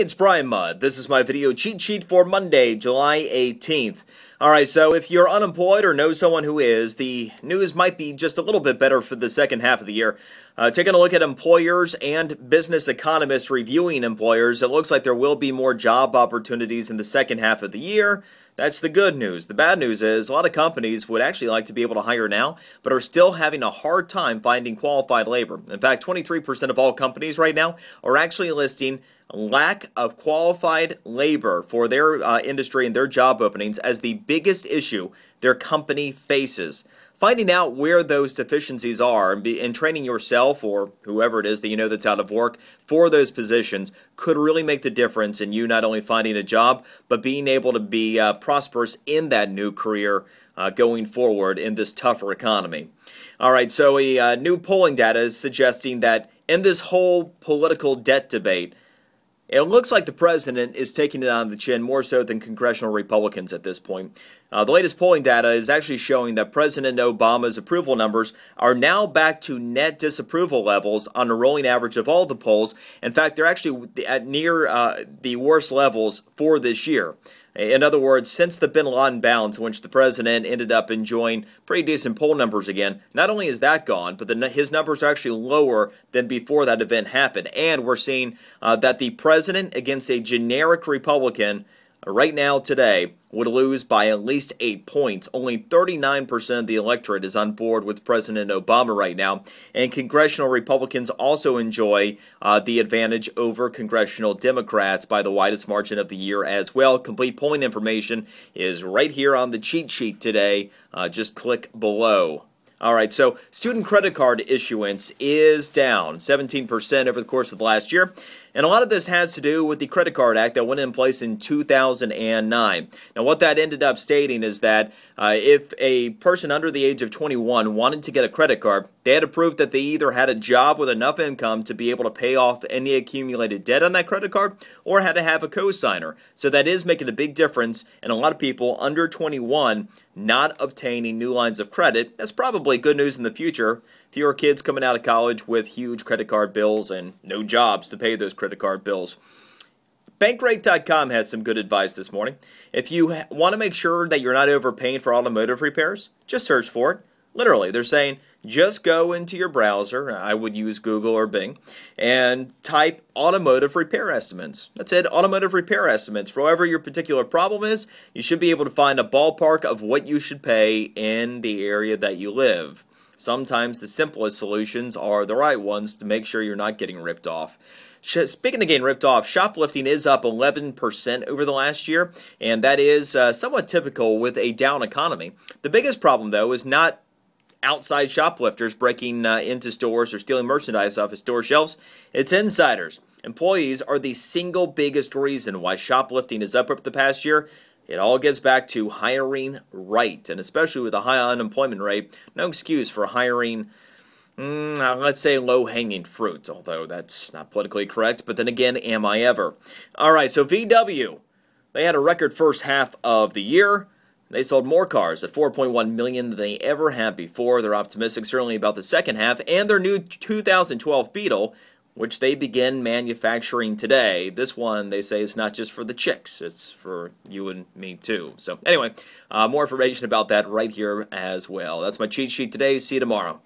Hey, it's Brian Mudd. This is my video cheat sheet for Monday, July 18th. Alright, so if you're unemployed or know someone who is, the news might be just a little bit better for the second half of the year. Taking a look at employers and business economists reviewing employers, it looks like there will be more job opportunities in the second half of the year. That's the good news. The bad news is a lot of companies would actually like to be able to hire now, but are still having a hard time finding qualified labor. In fact, 23% of all companies right now are actually listing lack of qualified labor for their industry and their job openings as the biggest issue their company faces. Finding out where those deficiencies are and training yourself or whoever it is that you know that's out of work for those positions could really make the difference in you not only finding a job, but being able to be prosperous in that new career going forward in this tougher economy. All right, so a new polling data is suggesting that in this whole political debt debate, it looks like the president is taking it on the chin more so than congressional Republicans at this point. The latest polling data is actually showing that President Obama's approval numbers are now back to net disapproval levels on a rolling average of all the polls. In fact, they're actually at near the worst levels for this year. In other words, since the bin Laden bounce, in which the president ended up enjoying pretty decent poll numbers again, not only is that gone, but his numbers are actually lower than before that event happened. And we're seeing that the president against a generic Republican right now today would lose by at least 8 points. Only 39% of the electorate is on board with President Obama right now, and congressional Republicans also enjoy the advantage over congressional Democrats by the widest margin of the year as well. Complete polling information is right here on the cheat sheet today. Just click below. All right, so student credit card issuance is down 17% over the course of the last year. And a lot of this has to do with the Credit Card Act that went in place in 2009. Now, what that ended up stating is that if a person under the age of 21 wanted to get a credit card, they had to prove that they either had a job with enough income to be able to pay off any accumulated debt on that credit card or had to have a co-signer. So that is making a big difference, and a lot of people under 21 not obtaining new lines of credit. That's probably good news in the future. Fewer kids coming out of college with huge credit card bills and no jobs to pay those credit card bills. Bankrate.com has some good advice this morning. If you want to make sure that you're not overpaying for automotive repairs, just search for it. Literally, they're saying just go into your browser, I would use Google or Bing, and type automotive repair estimates. That's it, automotive repair estimates. For whatever your particular problem is, you should be able to find a ballpark of what you should pay in the area that you live. Sometimes the simplest solutions are the right ones to make sure you're not getting ripped off. Speaking of getting ripped off, shoplifting is up 11% over the last year, and that is somewhat typical with a down economy. The biggest problem, though, is not outside shoplifters breaking into stores or stealing merchandise off of store shelves. It's insiders. Employees are the single biggest reason why shoplifting is up over the past year. It all gets back to hiring right, and especially with a high unemployment rate, no excuse for hiring, let's say, low-hanging fruit, although that's not politically correct, but then again, am I ever? All right, so VW, they had a record first half of the year. They sold more cars at 4.1 million than they ever had before. They're optimistic certainly about the second half, and their new 2012 Beetle, which they begin manufacturing today. This one, they say, is not just for the chicks. It's for you and me, too. So anyway, more information about that right here as well. That's my cheat sheet today. See you tomorrow.